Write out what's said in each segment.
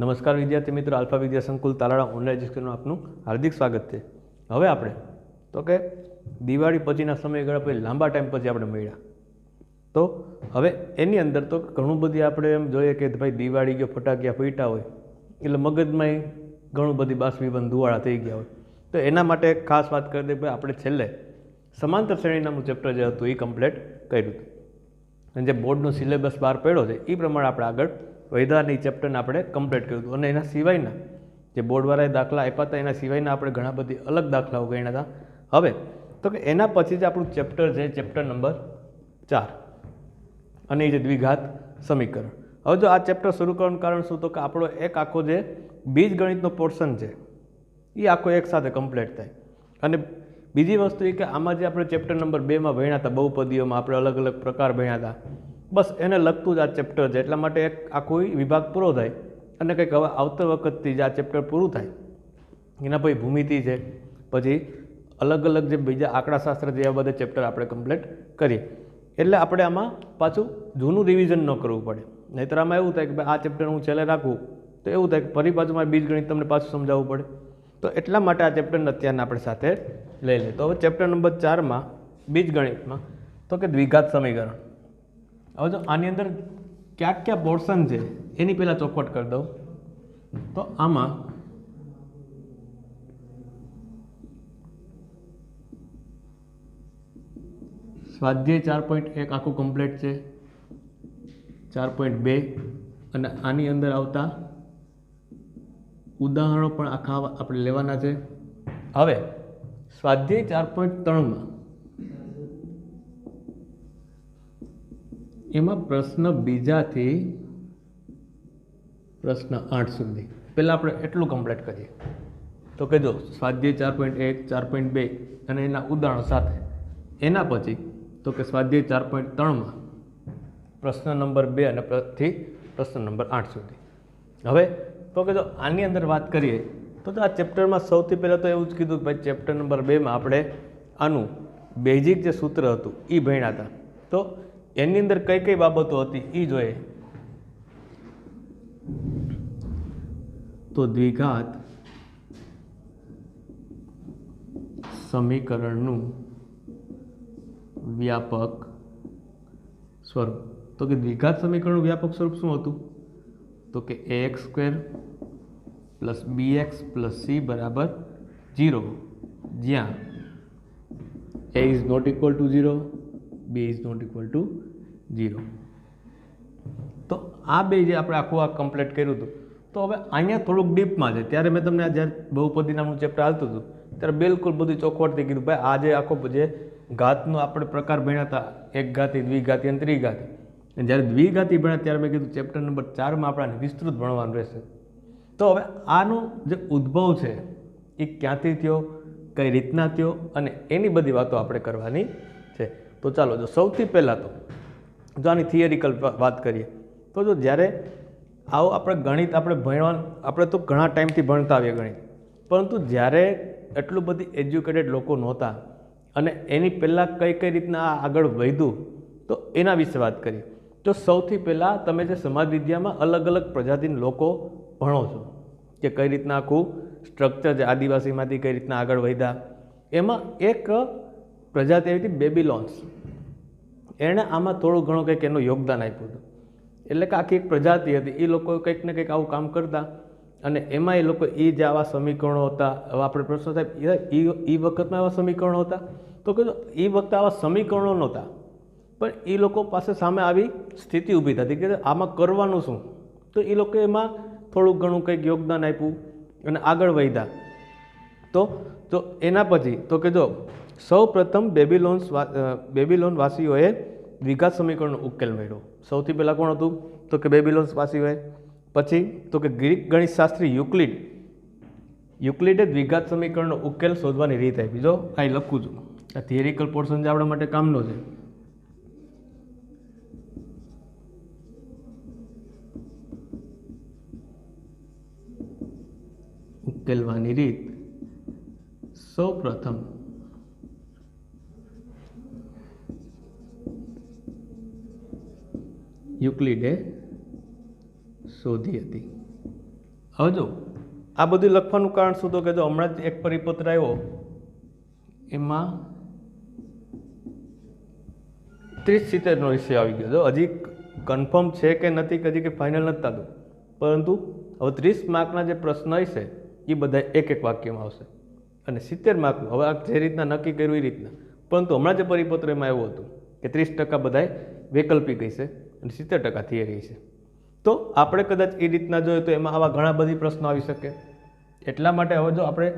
નમસ્કાર વિદ્યાર્થી મિત્રો, આલ્ફા વિદ્યા સંકુલ તાલાળા ઓનલાઈન એજ્યુકેશનનું આપનું હાર્દિક સ્વાગત છે। હવે આપણે તો કે દિવાળી પછીના સમયગાળા પછી લાંબા ટાઈમ પછી આપણે મળ્યા, તો હવે એની અંદર તો ઘણું બધી આપણે એમ જોઈએ કે ભાઈ દિવાળી ગયો, ફટાકિયા ફૂટ્યા હોય એટલે મગજમાં ઘણું બધી બાષ્પીભવન ધુવાળા થઈ ગયા હોય, તો એના માટે એક ખાસ વાત કરી દઈએ ભાઈ, આપણે છેલ્લે સમાંતર શ્રેણી નામનું ચેપ્ટર જે હતું એ કમ્પ્લીટ કર્યું હતું અને જે બોર્ડનો સિલેબસ બહાર પડ્યો છે એ પ્રમાણે આપણે આગળ વૈધાની ચેપ્ટરને આપણે કમ્પ્લીટ કર્યું હતું। અને એના સિવાયના જે બોર્ડવાળાએ દાખલા આપ્યા હતા એના સિવાયના આપણે ઘણા બધી અલગ દાખલાઓ ગણ્યા હતા। હવે તો કે એના પછી જ આપણું ચેપ્ટર છે ચેપ્ટર નંબર 4 અને એ જે દ્વિઘાત સમીકરણ। હવે જો આ ચેપ્ટર શરૂ કરવાનું કારણ શું, તો કે આપણો એક આખો જે બીજગણિતનો પોર્શન છે એ આખો એકસાથે કમ્પ્લીટ થાય। અને બીજી વસ્તુ એ કે આમાં જે આપણે ચેપ્ટર નંબર 2માં ભણ્યા હતા બહુપદીઓમાં આપણે અલગ અલગ પ્રકાર ભણ્યા હતા, બસ એને લગતું જ આ ચેપ્ટર છે, એટલા માટે એક આખો વિભાગ પૂરો થાય અને કંઈક હવે આવતા વખતથી જે આ ચેપ્ટર પૂરું થાય એના પછી ભૂમિતિ છે, પછી અલગ અલગ જે બીજા આંકડાશાસ્ત્ર જેવા બધા ચેપ્ટર આપણે કમ્પ્લીટ કરીએ, એટલે આપણે આમાં પાછું જૂનું રિવિઝન ન કરવું પડે। નહીંતર આમાં એવું થાય કે ભાઈ આ ચેપ્ટર હું છેલ્લે રાખું તો એવું થાય કે ફરી પાછું મારે બીજગણિત તમને પાછું સમજાવવું પડે, તો એટલા માટે આ ચેપ્ટરને અત્યારના આપણે સાથે લઈ લઈએ। તો હવે ચેપ્ટર નંબર 4માં બીજગણિતમાં તો કે દ્વિઘાત સમીકરણ। હવે જો આની અંદર ક્યાં ક્યાં પોર્શન છે એની પહેલાં ચોખવટ કરી દઉં, તો આમાં સ્વાધ્યાય 4.1 આખું કમ્પ્લીટ છે, 4.2 અને આની અંદર આવતા ઉદાહરણો પણ આખા આપણે લેવાના છે। હવે સ્વાધ્યાય 4.3માં એમાં પ્રશ્ન બીજાથી પ્રશ્ન 8 સુધી પહેલાં આપણે એટલું કમ્પ્લીટ કરીએ। તો કે જો સ્વાધ્યાય 4.1, 4.2 અને એના ઉદાહરણો સાથે, એના પછી તો કે સ્વાધ્યાય 4.3માં પ્રશ્ન નંબર 2 અને થી પ્રશ્ન નંબર 8 સુધી। હવે તો કે જો આની અંદર વાત કરીએ તો આ ચેપ્ટરમાં સૌથી પહેલાં તો એવું જ કીધું કે ભાઈ ચેપ્ટર નંબર 2માં આપણે આનું બેઝિક જે સૂત્ર હતું એ ભણ્યા હતા, તો એની અંદર કઈ કઈ બાબતો હતી એ જોઈએ। તો દ્વિઘાત સમીકરણનું વ્યાપક સ્વરૂપ, તો કે દ્વિઘાત સમીકરણનું વ્યાપક સ્વરૂપ શું હતું, તો કે ax² + bx + c = 0, જ્યાં a is not equal to 0, b is not equal to 0। તો આ બે જે આપણે આખું આ કમ્પ્લીટ કર્યું હતું, તો હવે અહીંયા થોડુંક ડીપમાં છે, ત્યારે મેં તમને જ્યારે બહુપદી નામનું ચેપ્ટર હાલતું હતું ત્યારે બિલકુલ બધું ચોખવટથી કીધું ભાઈ આ જે આખો જે ઘાતનો આપણે પ્રકાર ભણ્યા હતા, એક ઘાતી, દ્વિઘાતી અને ત્રિઘાતી, અને જ્યારે દ્વિઘાતી ભણ્યા ત્યારે મેં કીધું ચેપ્ટર નંબર 4માં આપણે વિસ્તૃત ભણવાનું રહેશે। તો હવે આનો જે ઉદ્ભવ છે એ ક્યાંથી થયો, કઈ રીતના થયો, અને એની બધી વાતો આપણે કરવાની છે। તો ચાલો જો સૌથી પહેલાં તો જો આની થિયરિકલ વાત કરીએ તો જો જ્યારે આવું આપણે ગણિત આપણે ભણવાનું, આપણે તો ઘણા ટાઈમથી ભણતા આવીએ ગણિત, પરંતુ જ્યારે એટલું બધી એજ્યુકેટેડ લોકો નહોતા અને એની પહેલાં કઈ કઈ રીતના આગળ વધ્યું, તો એના વિશે વાત કરીએ। તો સૌથી પહેલાં તમે જે સમાજ વિદ્યામાં અલગ અલગ પ્રજાતિના લોકો ભણો છો કે કઈ રીતના આખું સ્ટ્રક્ચર છે, આદિવાસીમાંથી કઈ રીતના આગળ વધ્યા, એમાં એક પ્રજાતિ આવી હતી બેબીલોન્સ, એણે આમાં થોડું ઘણું કંઈક એનું યોગદાન આપ્યું હતું। એટલે કે આખી એક પ્રજાતિ હતી, એ લોકો કંઈક ને કંઈક આવું કામ કરતા અને એમાં એ લોકો એ જે આવા સમીકરણો હતા, હવે આપણે પ્રશ્ન થાય એ વખતમાં આવા સમીકરણો હતા, તો કે એ વખતે આવા સમીકરણો નહોતા, પણ એ લોકો પાસે સામે આવી સ્થિતિ ઊભી થતી કે આમાં કરવાનું શું, તો એ લોકો એમાં થોડુંક ઘણું કંઈક યોગદાન આપ્યું અને આગળ વધ્યા। તો એના પછી તો કે જો સૌ પ્રથમ બેબીલોન વાસીઓએ દ્વિઘાત સમીકરણનો ઉકેલ મેળવ્યો। સૌથી પહેલાં કોણ હતું, તો કે બેબીલોન્સ વાસીઓએ। પછી તો કે ગ્રીક ગણિતશાસ્ત્રી યુક્લિડે દ્વિઘાત સમીકરણનો ઉકેલ શોધવાની રીત આપી। જો કાંઈ લખું છું, આ થિયરિકલ પોર્શન જે આપણા માટે કામનો છે। ઉકેલવાની રીત, સૌ પ્રથમ યુક્લિડે શોધી હતી। હવે જો આ બધું લખવાનું કારણ શું? તો કે જો હમણાં જ એક પરિપત્ર આવ્યો એમાં 30-70નો વિષય આવી ગયો. જો હજી કન્ફર્મ છે કે નથી, હજી કે ફાઇનલ નથી થતું, પરંતુ હવે 30 માર્કના જે પ્રશ્ન હશે એ બધા એક વાક્યમાં આવશે અને 70 માર્કનું હવે આ જે રીતના નક્કી કર્યું એ રીતના. પરંતુ હમણાં જે પરિપત્ર એમાં એવું હતું કે 30% બધાય વૈકલ્પિક હશે અને 70% થિયરી છે. તો આપણે કદાચ એ રીતના જોઈએ તો એમાં આવા ઘણા બધી પ્રશ્નો આવી શકે. એટલા માટે હવે જો આપણે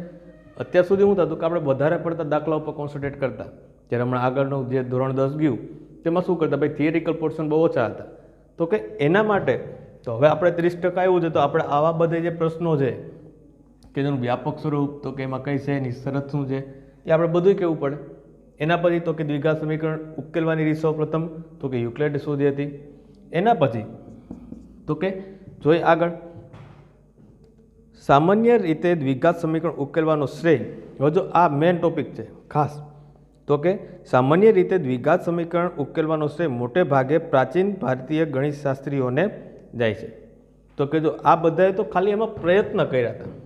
અત્યાર સુધી શું થતું કે આપણે વધારે પડતા દાખલા ઉપર કોન્સન્ટ્રેટ કરતા, જ્યારે હમણાં આગળનું જે ધોરણ 10 ગયું તેમાં શું કરતા ભાઈ થિયરિકલ પોર્શન બહુ ઓછા હતા. તો કે એના માટે તો હવે આપણે 30% આવ્યું છે તો આપણે આવા બધા જે પ્રશ્નો છે કે જેનું વ્યાપક સ્વરૂપ, તો કે એમાં કઈ છે એની શરત શું છે એ આપણે બધું કહેવું પડે. એના પછી તો કે દ્વિઘાત સમીકરણ ઉકેલવાની રીત સૌ પ્રથમ તો કે યુક્લિડે શોધી હતી. એના પછી તો કે જોઈએ આગળ સામાન્ય રીતે દ્વિઘાત સમીકરણ ઉકેલવાનો શ્રેય. હવે જો આ મેઇન ટોપિક છે ખાસ, તો કે સામાન્ય રીતે દ્વિઘાત સમીકરણ ઉકેલવાનો શ્રેય મોટે ભાગે પ્રાચીન ભારતીય ગણિતશાસ્ત્રીઓને જાય છે. તો કે જો આ બધાએ તો ખાલી એમાં પ્રયત્ન કર્યા હતા,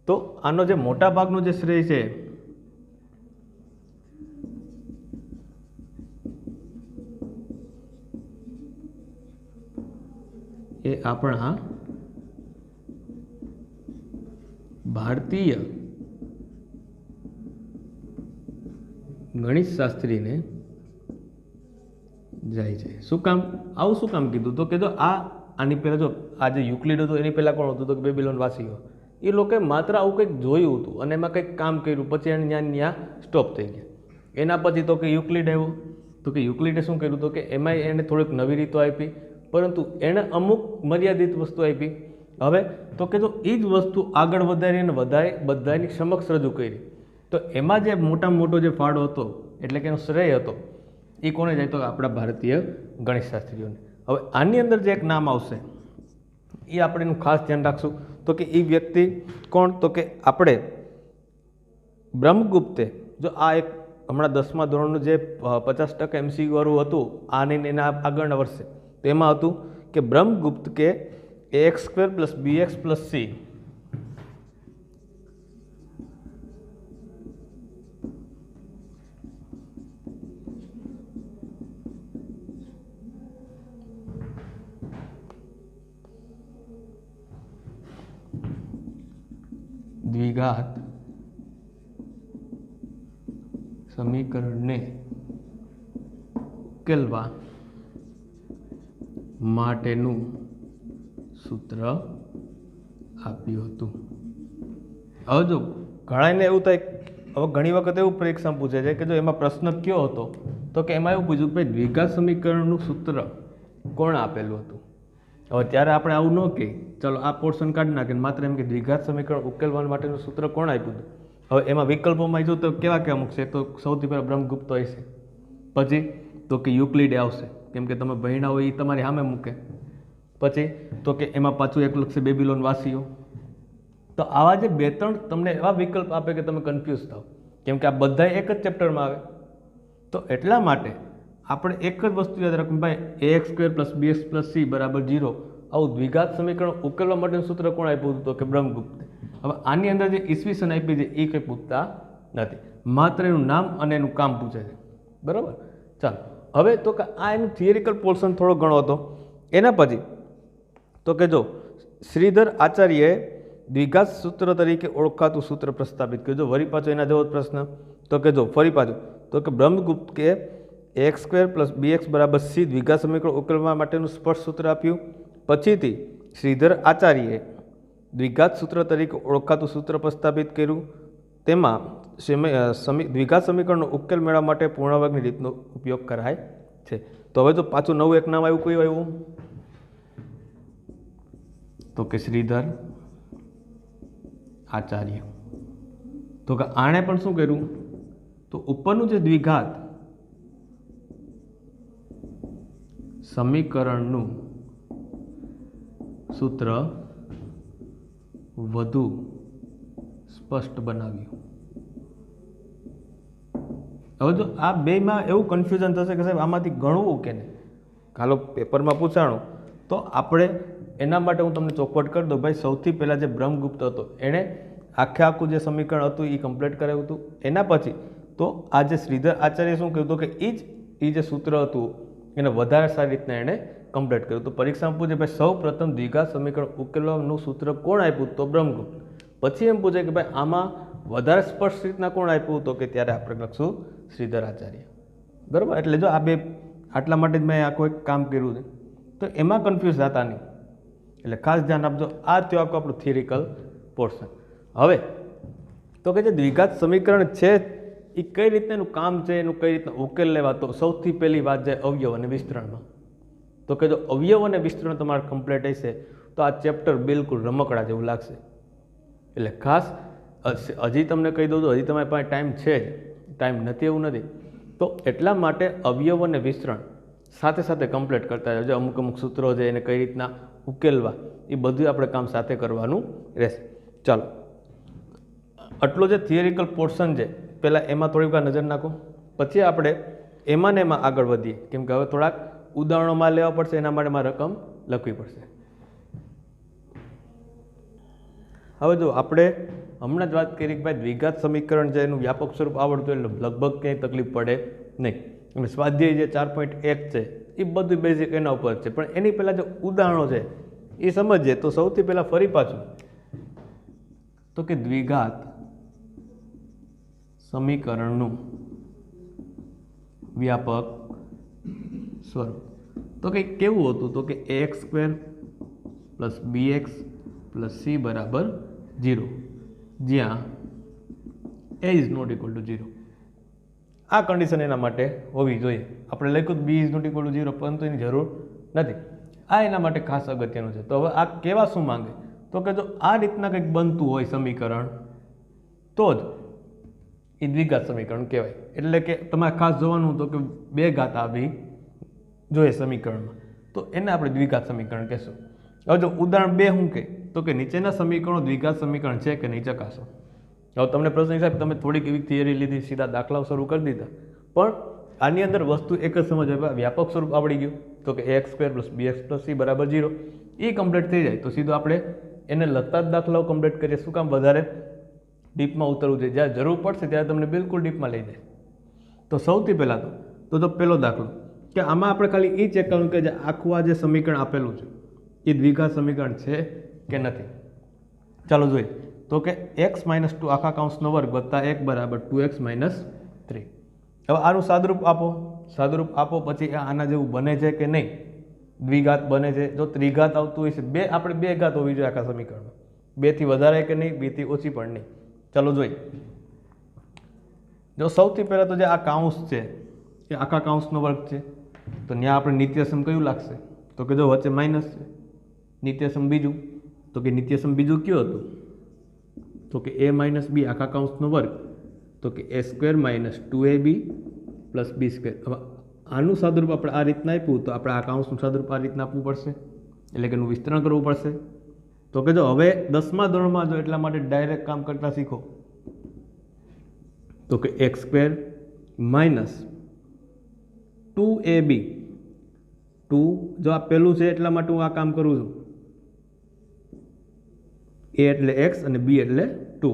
તો આનો જે મોટા ભાગનો જે શ્રેય છે એ આપણા ભારતીય ગણિતશાસ્ત્રીને જાય છે. શું કામ આવું શું કામ કીધું? તો કે જો આની પહેલાં જો આ જે યુક્લિડ હતું એની પહેલાં કોણ હતું? તો કે બેબીલોન વાસીઓ. એ લોકોએ માત્ર આવું કંઈક જોયું હતું અને એમાં કંઈક કામ કર્યું, પછી એને ત્યાં સ્ટોપ થઈ ગયા. એના પછી તો કે યુક્લિડ આવ્યો. તો કે યુક્લિડે શું કર્યું? તો કે એમાં એને થોડીક નવી રીતો આપી, પરંતુ એણે અમુક મર્યાદિત વસ્તુ આપી. હવે તો કે જો એ જ વસ્તુ આગળ વધારીને બધાની સમક્ષ રજૂ કરી, તો એમાં જે મોટામાં મોટો જે ફાળો હતો એટલે કે એનો શ્રેય હતો એ કોને જાય? તો આપણા ભારતીય ગણિતશાસ્ત્રીઓને. હવે આની અંદર જે એક નામ આવશે એ આપણે એનું ખાસ ધ્યાન રાખશું. તો કે એ વ્યક્તિ કોણ? તો કે આપણે બ્રહ્મગુપ્તે. જો આ એક હમણાં 10મા ધોરણનું જે 50% MCQ વાળું હતું આને એના આગળના વર્ષે, તો એમાં હતું કે બ્રહ્મગુપ્ત કે ax² + bx + c દ્વિઘાત સમીકરણને ઉકેલવા માટેનું સૂત્ર આપ્યું હતું. હવે જો ઘણાને એવું થાય, હવે ઘણી વખત એવું પરીક્ષામાં પૂછે છે કે જો એમાં પ્રશ્ન કયો હતો? તો કે એમાં એવું પૂછ્યું કે ભાઈ દ્વિઘાત સમીકરણનું સૂત્ર કોણ આપેલું હતું? હવે ત્યારે આપણે આવું ન કહીએ, ચલો આ પોર્શન કાઢી નાખીને માત્ર એમ કે દ્વિઘાત સમીકરણ ઉકેલવા માટેનું સૂત્ર કોણ આપ્યું હતું? હવે એમાં વિકલ્પોમાં જો તો કેવા કેવા મૂકશે? તો સૌથી પહેલાં બ્રહ્મગુપ્ત હશે, પછી તો કે યુક્લિડે આવશે, કેમ કે તમે ભણ્યા હોય એ તમારી સામે મૂકે. પછી તો કે એમાં પાછું એક લખશે બેબીલોન વાસીઓ. તો આવા જે 2-3 તમને એવા વિકલ્પ આપે કે તમે કન્ફ્યુઝ થાવ, કેમ કે આ બધા એક જ ચેપ્ટરમાં આવે. તો એટલા માટે આપણે એક જ વસ્તુ યાદ રાખવું, ભાઈ ax² + bx + c = 0 આવું દ્વિઘાત સમીકરણ ઉકેલવા માટેનું સૂત્ર કોણ આપ્યું હતું? તો કે બ્રહ્મગુપ્તે. હવે આની અંદર જે ઈસવીસન આપી છે એ કંઈ પૂછતા નથી, માત્ર એનું નામ અને એનું કામ પૂછે છે. બરાબર? ચાલો હવે તો કે આ એનું થિયરિકલ પોર્શન થોડો ઘણો હતો. એના પછી તો કે જો શ્રીધર આચાર્યએ દ્વિઘાત સૂત્ર તરીકે ઓળખાતું સૂત્ર પ્રસ્થાપિત કર્યું. જો વળી પાછો એના જેવો પ્રશ્ન, તો કે જો ફરી પાછું તો કે બ્રહ્મગુપ્ત કે ax² + bx = c દ્વિઘાત સમીકરણ ઉકેલવા માટેનું સ્પષ્ટ સૂત્ર આપ્યું. પછીથી શ્રીધર આચાર્યએ દ્વિઘાત સૂત્ર તરીકે ઓળખાતું સૂત્ર પ્રસ્થાપિત કર્યું. તેમાં દ્વિઘાત સમીકરણનો ઉકેલ મેળવવા માટે પૂર્ણવર્ગની રીતનો ઉપયોગ કરાય છે. તો હવે જો પાછું નવું એક નામ આવ્યું, કયું આવ્યું? તો કે શ્રીધર આચાર્ય. તો કે આણે પણ શું કર્યું? તો ઉપરનું જે દ્વિઘાત સમીકરણનું સૂત્ર વધુ સ્પષ્ટ બનાવ્યું. હવે જો આ બેમાં એવું કન્ફ્યુઝન થશે કે સાહેબ આમાંથી ગણવું કે નહીં, હાલો પેપરમાં પૂછાણું તો આપણે એના માટે હું તમને ચોખવટ કરી દઉં ભાઈ, સૌથી પહેલાં જે બ્રહ્મગુપ્ત હતો એણે આખું જે સમીકરણ હતું એ કમ્પ્લીટ કરાવ્યું હતું. એના પછી તો આ જે શ્રીધર આચાર્ય શું કહ્યું હતું કે એ જે સૂત્ર હતું એને વધારે સારી રીતના એણે કમ્પ્લીટ કર્યું. તો પરીક્ષામાં પૂછે ભાઈ સૌ પ્રથમ દ્વિઘાત સમીકરણ ઉકેલવાનું સૂત્ર કોણ આપ્યું? તો બ્રહ્મગુપ્ત. પછી એમ પૂછે કે ભાઈ આમાં વધારે સ્પષ્ટ રીતના કોણ આપ્યું? તો કે ત્યારે આપણે લખશું શ્રીધર આચાર્ય. બરાબર, એટલે જો આ બે આટલા માટે જ મેં આ કોઈ કામ કર્યું છે, તો એમાં કન્ફ્યુઝ થતા નહીં, એટલે ખાસ ધ્યાન આપજો. આ થયું આપણું થિયરિકલ પોર્શન. હવે તો કે જે દ્વિઘાત સમીકરણ છે એ કઈ રીતના એનું કામ છે, એનું કઈ રીતના ઉકેલ લેવા, તો સૌથી પહેલી વાત છે અવયવ અને વિસ્તરણમાં. તો કે જો અવયવ અને વિસ્તરણ તમારે કમ્પ્લીટ હશે તો આ ચેપ્ટર બિલકુલ રમકડા જેવું લાગશે. એટલે ખાસ હજી તમને કહી દઉં તો હજી તમારી પાસે ટાઈમ છે જ, ટાઈમ નથી એવું નથી. તો એટલા માટે અવયવ અને વિસ્તરણ સાથે સાથે કમ્પ્લીટ કરતા રહેજો. અમુક અમુક સૂત્રો છે એને કઈ રીતના ઉકેલવા એ બધું આપણે કામ સાથે કરવાનું રહેશે. ચાલો, આટલો જે થિયરિકલ પોર્શન છે પહેલાં એમાં થોડીક વાર નજર નાખો, પછી આપણે એમાં ને એમાં આગળ વધીએ, કેમ કે હવે થોડાક ઉદાહરણોમાં લેવા પડશે, એના માટે મારે રકમ લખવી પડશે. હવે જો આપણે હમણાં જ વાત કરી કે ભાઈ દ્વિઘાત સમીકરણ છે એનું વ્યાપક સ્વરૂપ આવડતું એટલે લગભગ ક્યાંય તકલીફ પડે નહીં. અને સ્વાધ્યાય જે 4.1 છે એ બધું બેઝિક એના ઉપર છે, પણ એની પહેલાં જે ઉદાહરણો છે એ સમજીએ તો સૌથી પહેલાં ફરી પાછું તો કે દ્વિઘાત સમીકરણનું વ્યાપક સ્વરૂપ તો કંઈક કેવું હતું? તો કે ax² + bx + c = 0, જ્યાં a is not equal to 0. આ કન્ડિશન એના માટે હોવી જોઈએ. આપણે લખ્યું b is not equal to 0, પરંતુ એની જરૂર નથી. આ એના માટે ખાસ અગત્યનું છે. તો હવે આ કેવા શું માંગે? તો કે જો આ રીતના કંઈક બનતું હોય સમીકરણ તો જ એ દ્વિઘાત સમીકરણ કહેવાય. એટલે કે તમારે ખાસ જોવાનું તો કે બે ઘાત આવી જોઈએ સમીકરણમાં, તો એને આપણે દ્વિઘાત સમીકરણ કહેશું. હવે જો ઉદાહરણ 2 શું કહે? તો કે નીચેના સમીકરણો દ્વિઘાત સમીકરણ છે કે નહીં ચકાસો. હવે તમને પ્રશ્ન સાહેબ તમે થોડીક એવી થિયરી લીધી, સીધા દાખલાઓ શરૂ કરી દીધા, પણ આની અંદર વસ્તુ એક જ સમજવા, વ્યાપક સ્વરૂપ આવડી ગયું. તો કે ax² + bx + c = 0 એ કમ્પ્લીટ થઈ જાય તો સીધું આપણે એને લગતા જ દાખલાઓ કમ્પ્લીટ કરીએ. શું કામ? વધારે ડીપમાં ઉતરવું છે, જ્યારે જરૂર પડશે ત્યારે તમને બિલકુલ ડીપમાં લઈ જાય. તો સૌથી પહેલાં તો જો પહેલો દાખલો કે આમાં આપણે ખાલી એ ચેક કરવાનું કે જે આખું આ જે સમીકરણ આપેલું છે એ દ્વિઘાત સમીકરણ છે કે નથી. ચાલો જોઈએ. તો કે x - 2 ² + 1 = 2x - 3. હવે આનું સાદુરૂપ આપો પછી આના જેવું બને છે કે નહીં? દ્વિઘાત બને છે. જો ત્રિઘાત આવતું હોય છે આપણે બે ઘાત હોવી જોઈએ આખા સમીકરણમાં, 2 થી વધારે કે નહીં, 2 થી ઓછી પણ નહીં. ચાલો જોઈએ. જો સૌથી પહેલાં તો જે આ કાઉન્સ છે એ આખા કાઉન્સનો વર્ગ છે, તો ત્યાં આપણે નિત્યસમ કયું લાગશે? તો કે જો વચ્ચે માઇનસ છે. નિત્યસમ બીજું, તો કે નિત્યસમ બીજું કયું હતું? તો કે a - b આખા કાઉન્સનો વર્ગ, તો કે a² - 2ab + b². હવે આનું સાદુરૂપ આપણે આ રીતના આપ્યું તો આપણે આ કાઉન્સનું સાદુરૂપ આ રીતના આપવું પડશે, એટલે કે એનું વિસ્તરણ કરવું પડશે. તો કે જો હવે 10મા ધોરણમાં જો એટલા માટે ડાયરેક્ટ કામ કરતા શીખો. તો કે x² - 2ab, 2 જો આ પહેલું છે એટલા માટે હું આ કામ કરું છું. a એટલે x અને b એટલે 2,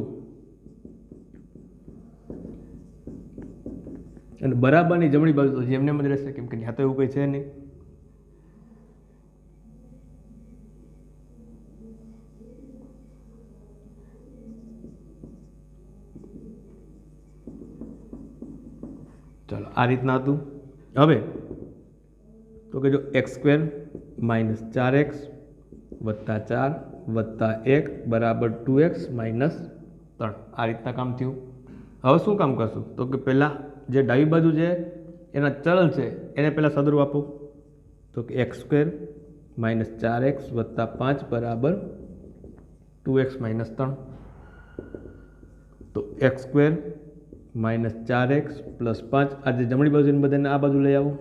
અને બરાબરની જમણી બાજુ તો જેમને જ રહેશે, કેમ કે ત્યાં તો એવું કંઈ છે નહીં. ચાલો આ રીતના હતું. હવે તો કે જો x² - 4x + 4 + 1 = 2x - 3. આ રીતના કામ થયું. હવે શું કામ કરશું? તો કે પહેલાં જે ડાબી બાજુ છે એના ચલ છે એને પહેલાં સાદુરૂપ આપો. તો કે x² - 4x + 5 = 2x - 3. તો x² - 4x + 5 આ જે જમણી બાજુ એને બધાને આ બાજુ લઈ આવો,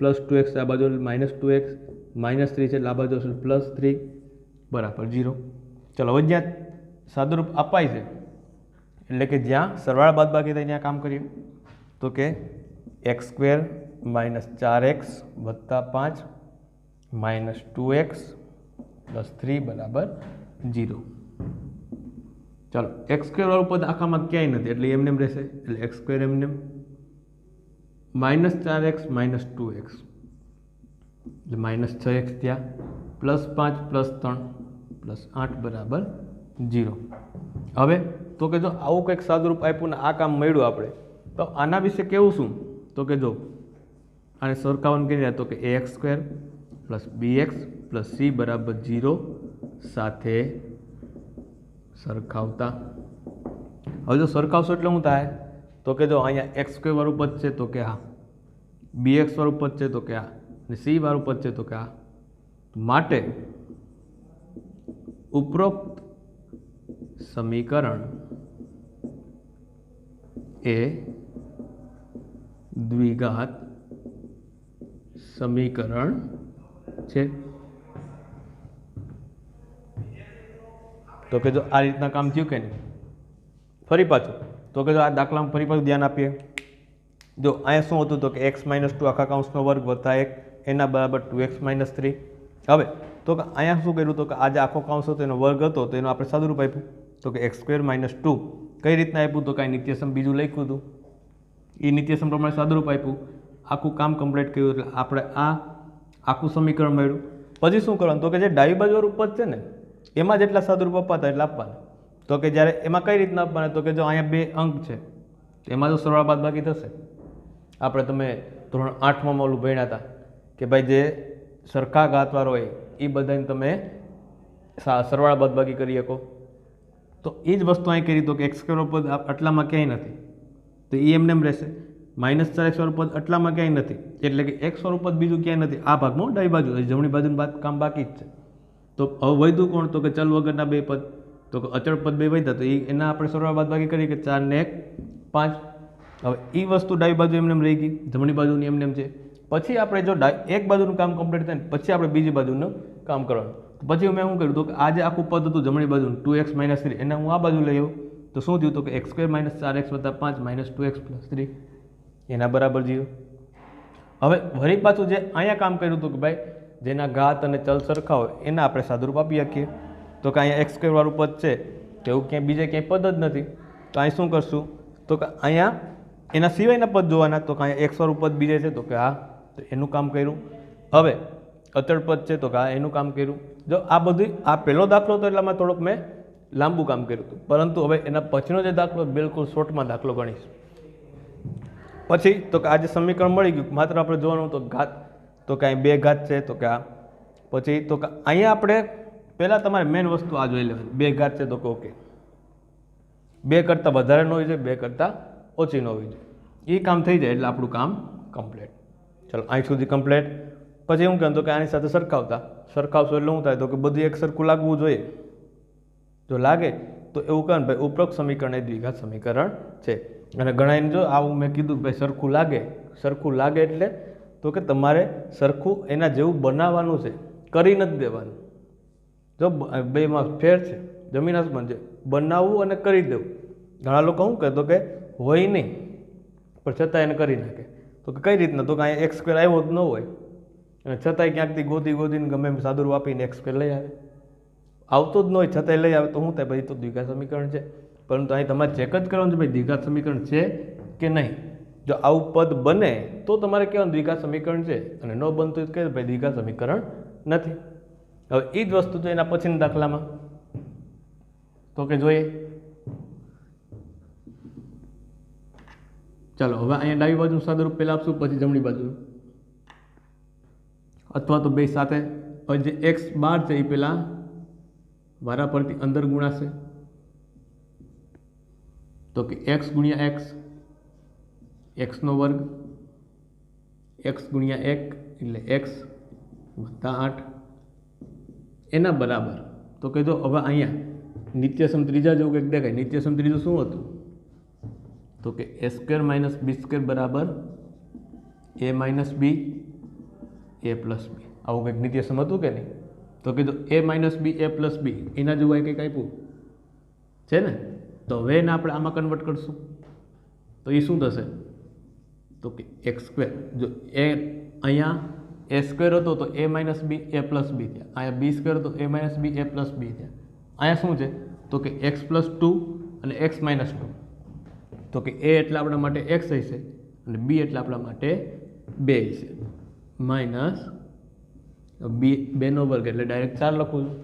+2x આ બાજુ -2x, -3 છે એટલે આ બાજુ +3 = 0. ચાલો હવે જ્યાં સાદુરૂપ અપાય છે એટલે કે જ્યાં સરવાળા બાદબાકી થાય ત્યાં કામ કરીએ. તો કે x² - 4x + 5 - 2x પ્લસ 3 બરાબર 0. ચાલો એક્સ સ્ક્વેર વાળું પદ આખામાં ક્યાંય નથી એટલે એમને એમ રહેશે, એટલે એક્સ સ્ક્વેર એમને -4x -2x એટલે -6x ત્યાં +5 +3 +8 બરાબર 0. હવે તો કે જો આવું કંઈક સાદુરૂપ આપ્યું ને આ કામ મળ્યું આપણે તો આના વિશે કેવું શું તો કે જો આને સરખાવવાનું કરી રહ્યા તો કે ax² + bx + c બરાબર 0 સાથે સરખાવતા. હવે જો સરખાવશો એટલે શું થાય તો કે જો અહીંયા x² વાળું પદ છે તો કે આ, bx વાળું પદ છે તો કે આ, અને c વાળું પદ છે તો કે આ. માટે ઉપરોક્ત સમીકરણ એ દ્વિઘાત સમીકરણ છે. તો કે જો આ રીતના કામ થયું કે નહીં. ફરી પાછું તો કે જો આ દાખલામાં ફરી પાછું ધ્યાન આપીએ. જો અહીંયા શું હતું તો કે x - 2 આખા કૌંસનો વર્ગ વત્તા 1 એના બરાબર 2x - 3. હવે તો કે અહીંયા શું કર્યું તો કે આ જે આખો કૌંસ હતો એનો વર્ગ હતો તો એનો આપણે સાદુરૂપ આપ્યું તો કે x² - 2 કઈ રીતના આપ્યું તો કાંઈ નિત્યસમ બીજું લખ્યું હતું એ નિત્યસમ પ્રમાણે સાદુરૂપ આપ્યું, આખું કામ કમ્પ્લીટ કર્યું એટલે આપણે આ આખું સમીકરણ મળ્યું. પછી શું કરવાનું તો કે જે ડાબી બાજુવાળું પદ છે ને એમાં જેટલા સાદુરૂપ અપાતા એટલા આપવાના. તો કે જ્યારે એમાં કઈ રીતના આપવાના તો કે જો અહીંયા 2 અંક છે એમાં જો સરવાળા બાદબાકી થશે. આપણે તમે ધોરણ 8માં ઓલું ભણ્યા હતા કે ભાઈ જે સરખા ઘાતવાળો હોય એ બધાને તમે સરવાળા બાદબાકી કરી શકો. તો એ જ વસ્તુ અહીં કરી તો કે x² પદ આટલામાં ક્યાંય નથી તો એ એમને એમ રહેશે. -4x વાળું પદ આટલામાં ક્યાંય નથી એટલે કે x વાળું પદ બીજું ક્યાંય નથી આ ભાગમાં ડાબી બાજુ, જમણી બાજુનું કામ બાકી જ છે. તો હવે વધ્યું કોણ તો કે ચલ વગરના 2 પદ તો કે અચળ પદ 2 વધ્યા તો એના આપણે સરવાળા બાદબાકી કરી કે 4 ને 1 5. હવે એ વસ્તુ ડાબી બાજુ એમને એમ રહી ગઈ, જમણી બાજુની એમને એમ છે. પછી આપણે જો એક બાજુનું કામ કમ્પ્લીટ થાય ને પછી આપણે બીજી બાજુનું કામ કરવાનું. તો પછી મેં શું કર્યું તો કે આ જે આખું પદ હતું જમણી બાજુનું 2x - 3 એને હું આ બાજુ લઈ આવ્યો તો શું થયું તો કે x² - 4x + 5 - 2x + 3 એના બરાબર 0. હવે વળી પાછું જે અહીંયા કામ કર્યું હતું કે ભાઈ જેના ઘાત અને ચલ સરખા હોય એના આપણે સાદુરૂપ આપી શકીએ. તો કે અહીંયા x² વાળું પદ છે તો એવું ક્યાંય બીજે ક્યાંય પદ જ નથી તો અહીં શું કરશું તો કે અહીંયા એના સિવાયના પદ જોવાના તો કે અહીંયા x વાળું પદ બીજે છે તો કે આ તો એનું કામ કર્યું. હવે અચળ પદ છે તો કે આ એનું કામ કર્યું. જો આ બધું આ પહેલો દાખલો હતો એટલામાં થોડોક મેં લાંબુ કામ કર્યું હતું પરંતુ હવે એના પછીનો જે દાખલો બિલકુલ શોર્ટમાં દાખલો ગણીશ. પછી તો કે આ જે સમીકરણ મળી ગયું માત્ર આપણે જોવાનું તો ઘાત તો કે અહીં 2 ઘાત છે તો કે આ. પછી તો કે અહીંયા આપણે પહેલાં તમારે મેઇન વસ્તુ આ જોઈ લેવાની 2 ઘાત છે તો કે ઓકે 2 કરતાં વધારે ન હોવી જોઈએ 2 કરતાં ઓછી ન હોવી જોઈએ. એ કામ થઈ જાય એટલે આપણું કામ કમ્પ્લીટ. ચાલો અહીં સુધી કમ્પ્લીટ. પછી શું કહેવાનું તો કે આની સાથે સરખાવશો એટલે શું થાય તો કે બધું એક સરખું લાગવું જોઈએ. જો લાગે તો એવું કહે ને ભાઈ ઉપરોક્ત સમીકરણ એ દ્વિઘાત સમીકરણ છે. અને ઘણા જો આવું મેં કીધું ભાઈ સરખું લાગે એટલે તો કે તમારે સરખું એના જેવું બનાવવાનું છે, કરી નથી દેવાનું. જો બેમાં ફેર છે, જમીન આસમાન છે, બનાવવું અને કરી દેવું. ઘણા લોકો શું કહે તો કે હોય નહીં પણ છતાં એને કરી નાખે. તો કે કઈ રીતના તો કે અહીંયા x² આવ્યો જ ન હોય અને છતાંય ક્યાંકથી ગોતીને ગમે એમ સાદુરૂપ આપીને x² લઈ આવે. આવતો જ ન હોય છતાંય લઈ આવે તો શું થાય ભાઈ તો દ્વિઘાત સમીકરણ છે. પરંતુ અહીં તમારે ચેક જ કરવાનું છે ભાઈ દ્વિઘાત સમીકરણ છે કે નહીં. જો આવું પદ બને તો તમારે કહેવાનું દ્વિઘાત સમીકરણ છે અને ન બનતું કહે ભાઈ દ્વિઘાત સમીકરણ નથી. હવે એ જ વસ્તુ તો એના પછીના દાખલામાં તો કે જોઈએ. ચાલો હવે અહીંયા ડાબી બાજુનું સાદુરૂપ પહેલાં આપશું પછી જમણી બાજુનું અથવા તો બે સાથે. હવે જે x બાર છે એ પહેલાં વારા પરથી અંદર ગુણાશે તો કે x ગુણ્યા x x નો વર્ગ x ગુણ્યા 1 એટલે x વત્તા 8 એના બરાબર. તો કે જો હવે અહીંયા નિત્યસમ ત્રીજા જેવું કંઈક દેખાય. નિત્યસમ ત્રીજું શું હતું તો કે a² - b² બરાબર a - b a + b. આવું કંઈક નિત્યસમ હતું કે નહીં. તો કીધું a - b a + b એના જેવું કંઈક આપ્યું છે ને. તો હવે એને આપણે આમાં કન્વર્ટ કરશું તો એ શું થશે તો કે x². જો એ અહીંયા એ સ્ક્વેર હતો તો a minus b a plus b થયા, અહીંયા બી સ્ક્વેર હતો a minus b a plus b થયા, અહીંયા શું છે તો કે એક્સ પ્લસ 2 અને એક્સ માઇનસ 2, તો કે એ એટલે આપણા માટે એક્સ હશે અને બી એટલે આપણા માટે 2 હશે, માઇનસ બી 2 નો વર્ગ એટલે ડાયરેક્ટ 4 લખું છું.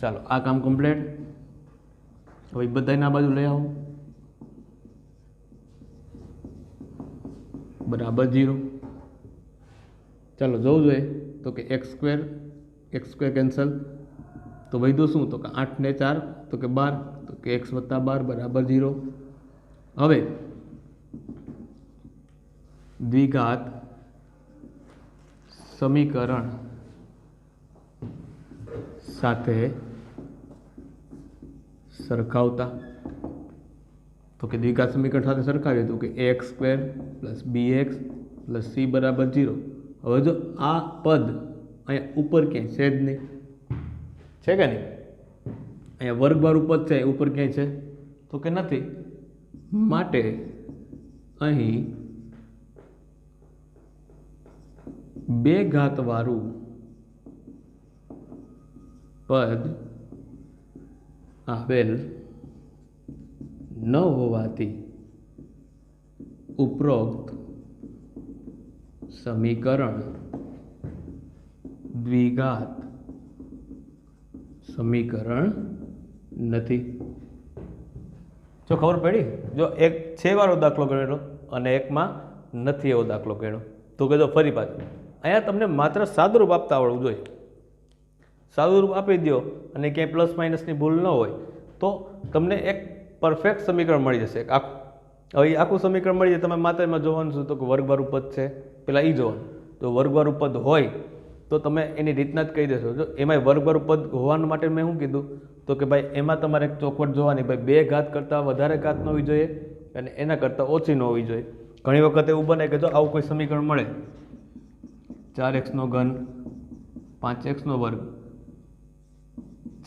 ચાલો આ કામ કમ્પ્લીટ. હવે બધાને આ બાજુ લઈ આવો બરાબર 0. ચાલો જોવું જોઈએ તો કે એક્સ સ્ક્વેર કેન્સલ, તો વધ્યું શું તો કે 8 ને 4 તો કે 12, તો કે એક્સ વત્તા 12 બરાબર 0. હવે દ્વિઘાત સમીકરણ સાથે સરખાવતા, તો કે દ્વિઘાત સમીકરણ સાથે સરખાવીએ તો કે ax square plus bx plus c બરાબર 0. હવે જો આ પદ અહીંયા ઉપર ક્યાંય છે જ નહીં, છે કે નહીં? અહીંયા વર્ગવાળું પદ છે ઉપર ક્યાંય છે તો કે નથી, માટે અહીં 2 ઘાત વાળું પદ આવેલ ન હોવાથી ઉપરોક્ત સમીકરણ દ્વિઘાત સમીકરણ નથી. જો ખબર પડી? જો એક છે વાળો દાખલો ગણેલો અને એકમાં નથી એવો દાખલો ગણ્યો, તો કહેજો ફરી પાછું અહીંયા તમને માત્ર સાદુરૂપ આપતા આવડવું જોઈએ. સાદુરૂપ આપી દો અને ક્યાંય પ્લસ માઇનસની ભૂલ ન હોય તો તમને એક પરફેક્ટ સમીકરણ મળી જશે. આખું હવે આખું સમીકરણ મળી જાય. તમે માત્ર એમાં જોવાનું શું તો કે વર્ગવાળું પદ છે પેલા એ જોવાનું, જો વર્ગવાળું પદ હોય તો તમે એની રીતના જ કહી દેશો. જો એમાંય વર્ગવાળું પદ હોવાનું માટે મેં શું કીધું તો કે ભાઈ એમાં તમારે એક ચોખવટ જોવાની, ભાઈ 2 ઘાત કરતાં વધારે ઘાત ન હોવી જોઈએ અને એના કરતાં ઓછી ન હોવી જોઈએ. ઘણી વખત એવું બને કે જો આવું કોઈ સમીકરણ મળે 4x નો ઘન 5x નો વર્ગ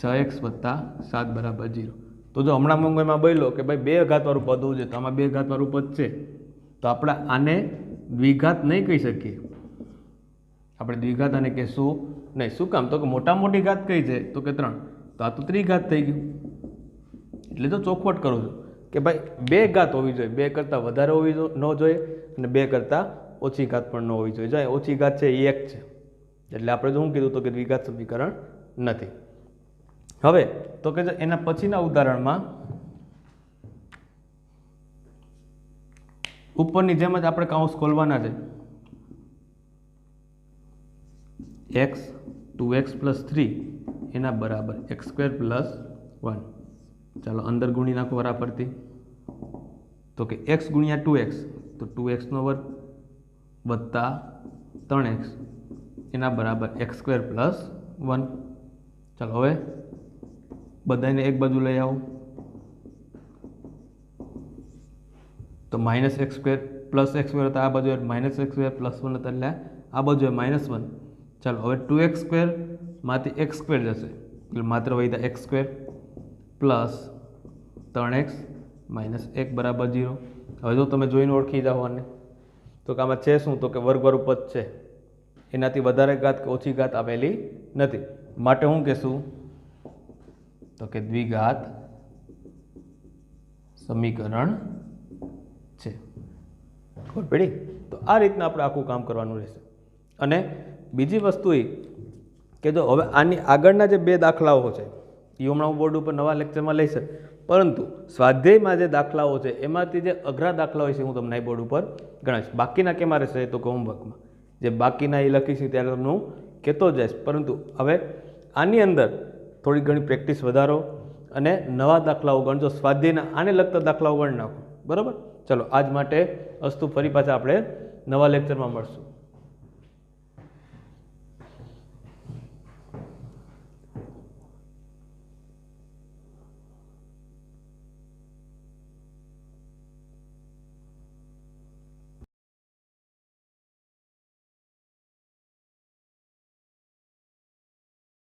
6x વત્તા 7 બરાબર 0, તો જો હમણાં મંગળમાં બોલ્યો કે ભાઈ 2 ઘાતવાળું પદ હોવું જોઈએ, તો આમાં 2 ઘાતવાળું પદ છે તો આપણે આને દ્વિઘાત નહીં કહી શકીએ. આપણે દ્વિઘાત આને કહેશું નહીં. શું કામ? તો કે મોટા મોટી ઘાત કઈ છે તો કે 3, તો આ તો ત્રિઘાત થઈ ગયું. એટલે તો ચોખવટ કરું છું કે ભાઈ 2 ઘાત હોવી જોઈએ, 2 કરતાં વધારે હોવી ન જોઈએ અને 2 કરતાં ઓછી ઘાત પણ ન હોવી જોઈએ. જો ઓછી ઘાત છે એ 1 છે, એટલે આપણે શું કીધું તો કે દ્વિઘાત સમીકરણ નથી. હવે તો કે એના પછીના ઉદાહરણમાં ઉપરની જેમ જ આપણે કાઉન્સ ખોલવાના છે. x 2x પ્લસ 3 એના બરાબર x સ્ક્વેર પ્લસ 1. ચાલો અંદર ગુણી નાખો વારાફરતી, તો કે x ગુણ્યા 2x તો 2x નો વર્ગ વત્તા 3x એના બરાબર x સ્ક્વેર પ્લસ 1. ચાલો હવે બધાને એક બાજુ લઈ આવો તો minus x square plus x square હતા, આ બાજુ માઇનસ એક્સ સ્ક્વેર પ્લસ 1 હતા એટલે આ બાજુ -1. ચાલો હવે 2x સ્ક્વેર માંથી x સ્ક્વેર જશે એટલે માત્ર વધ્યા x square plus 3x minus 1 બરાબર 0. હવે જો તમે જોઈને ઓળખી જાઓ આને તો કે આમાં છે શું તો કે વર્ગવાળું પદ છે, એનાથી વધારે ઘાત કે ઓછી ઘાત આવેલી નથી, માટે હું કહેશું તો કે દ્વિઘાત સમીકરણ છે. ખબર પડી? તો આ રીતના આપણે આખું કામ કરવાનું રહેશે. અને બીજી વસ્તુ એ કે જો હવે આની આગળના જે 2 દાખલાઓ છે એ હમણાં હું બોર્ડ ઉપર નવા લેક્ચરમાં લઈશ, પરંતુ સ્વાધ્યાયમાં જે દાખલાઓ છે એમાંથી જે અઘરા દાખલા હોય છે હું તમને બોર્ડ ઉપર ગણાવીશ. બાકીના કેમાં રહેશે તો કે હોમવર્કમાં જે બાકીના એ લખીશ ત્યારે તમને હું કહેતો જઈશ, પરંતુ હવે આની અંદર થોડી ઘણી પ્રેક્ટિસ વધારો અને નવા દાખલાઓ ગણજો. સ્વાધ્યાયના આને લગતા દાખલાઓ ગણી નાખો. બરાબર? ચલો આજ માટે અસ્તુ, ફરી પાછા આપણે નવા લેક્ચરમાં મળશું.